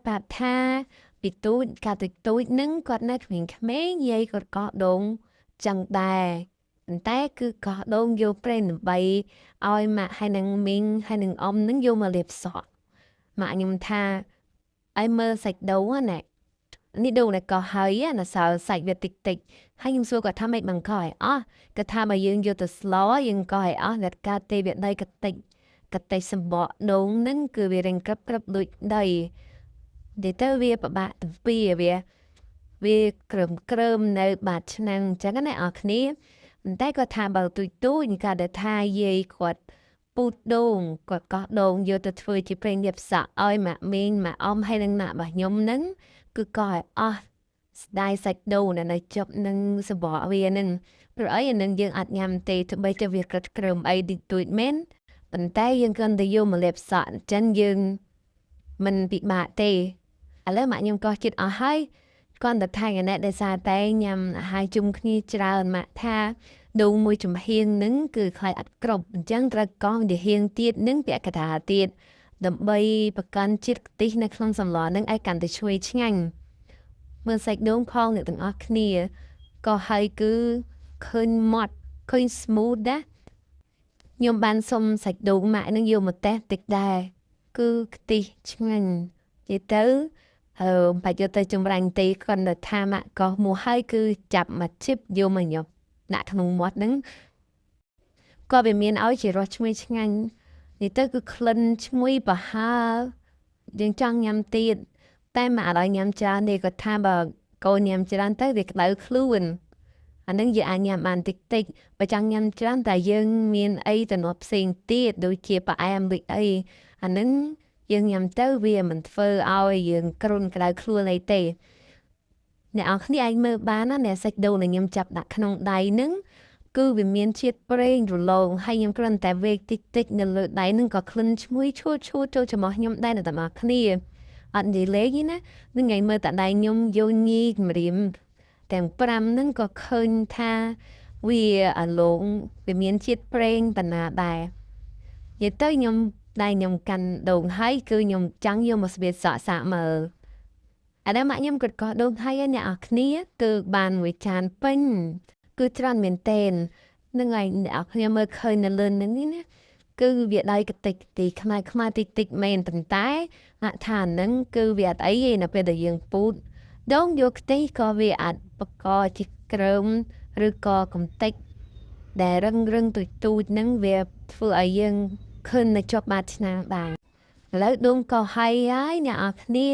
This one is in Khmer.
ប្រាប់ថាពីទូចកាលតូចតូចហ្នឹងគាត់នៅក្មេងៗយាយគាត់កោះដូងចឹងដែរប៉ុន្តែគឺកោះដូងយកប្រេងដើម្បីឲ្យម៉ាក់ហើយនឹងមីងហើយនឹងអ៊ំហ្នឹងយកមកលាបសក់ម៉ាក់ខ្ញុំថាឲ្យមើលសាច់ដូងណានេះដូងតែកោះហើយណាសើសាច់វាតិចតិចហើយខ្ញុំសួរគាត់ថាម៉េចបង្កឲ្យអស់គាត់ថាបើយើងយកទៅស្លយើងកោះឲ្យអស់តែកាទេវាដីកតិចកតិចសម្បកដូងហ្នឹងគឺវារៀងក្រឹបក្រឹបដូចដីនិយាយទៅវាពិបាកទៅពីវាក្រឹមនៅបាតឆ្នាំអញ្ចឹងណាអរគ្នាប៉ុន្តែគាត់ថាបើទូចទូចគាត់ដែលថាយាយគាត់ពូតដូងគាត់កោះដូងយកទៅធ្វើជាប្រេងលាបសក់ឲ្យម៉ាក់មីងម៉ាក់អ៊ំហើយនឹងម៉ាក់របស់ខ្ញុំហ្នឹងគឺកោះឲ្យអស់ស្ដាយសាច់ដូងនៅជប់នឹងសម្បកវាហ្នឹងព្រោះអីអានឹងយើងអាចញ៉ាំទេទោះបីតែវាក្រិតក្រឹមអីតិចតួចមែនប៉ុន្តែយើងគ្រាន់តែយកមកលាបសក់អញ្ចឹងយើងមិនពិបាកទេឥឡូវម៉ាក់ខ្ញុំកោះចិត្តអស់ហើយគាត់ទៅថៃអាណែដែលសារតែញ៉ាំអាហារជុំគ្នាច្រើនម៉ាក់ថាដូងមួយចំហៀងហ្នឹងគឺខ្លាយអត់គ្រប់អញ្ចឹងត្រូវកោះវាហៀងទៀតនឹងពាក់កណ្ដាលទៀតដើម្បីប្រកាន់ជាតិខ្ទិះនៅក្នុងសម្លហ្នឹងឲ្យកាន់តែឈ្ងុយឆ្ងាញ់មើលសាច់ដូងផងអ្នកទាំងអស់គ្នាក៏ហើយគឺឃើញម៉ត់ឃើញ smooth ណាខ្ញុំបានសុំសាច់ដូងម៉ាក់នឹងយកមកតេស្តតិចដែរគឺខ្ទិះឆ្ងាញ់និយាយទៅបាច់យកទៅចម្រាញ់ទេគាត់ទៅថាម៉ាក់កោះមកហើយគឺចាប់មកជីបយកមកញ៉ាំដាក់ក្នុងមាត់ហ្នឹងក៏វាមានឲ្យជារសឈ្ងុយឆ្ងាញ់និយាយទៅគឺក្លិនឈ្ងុយប្រហើរយើងចង់ញ៉ាំទៀតតែម៉ាក់អត់ឲ្យញ៉ាំច្រើនទេគាត់ថាបើកូនញ៉ាំច្រើនទៅវាក្តៅខ្លួនអានឹងយើងអាចញ៉ាំបានតិចតិចបើចង់ញ៉ាំច្រើនតែយើងមានអីទំនាស់ផ្សេងទៀតដូចជាផ្អែមដូចអីអានឹងយើងញ៉ាំទៅវាមិនធ្វើឲ្យយើងគ្រុនក្តៅខ្លួនអីទេអ្នកនរគ្នាអាចមើលបានណាអ្នកសាច់ដូងដែលខ្ញុំចាប់ដាក់ក្នុងដៃហ្នឹងគឺវាមានជាតិប្រេងរលោងហើយខ្ញុំគ្រាន់តែវេកតិចតិចនៅលើដៃហ្នឹងក៏ក្លិនឈ្ងុយឈួតចូលច្រមុះខ្ញុំដែរអ្នកទាំងអស់គ្នាអត់និយាយលេងណានឹងថ្ងៃមើលតែដៃខ្ញុំយញីម្រាមទាំង5ហ្នឹងក៏ឃើញថាវាអាឡងវាមានជាតិប្រេងបណ្ណាដែរនិយាយទៅខ្ញុំដៃខ្ញុំកាន់ដូងហើយគឺខ្ញុំចង់យកមកស្បៀតសក់សាកមើលអានេះម៉ាក់ខ្ញុំគាត់ក៏ដូងហើយអ្នកនរគ្នាគឺបានមួយចានពេញគឺច្រើនមែនតែននឹងឯងអ្នកនរគ្នាមើលឃើញនៅលើនឹងនេះណាគឺវាដៃកតិចទីខ្មែរតិចតិចមែនប៉ុន្តែអាថាហ្នឹងគឺវាអត់អីទេនៅពេលដែលយើងពូតដូងយកខ្ទិះក៏វាអាចបកកជាក្រឹមឬក៏កំតិចដែលរឹងទូចហ្នឹងវាធ្វើឲ្យយើងឃើញនៅជាប់បាតឆ្នាំងដែរឥឡូវដូងក៏ហើយអ្នកនរគ្នា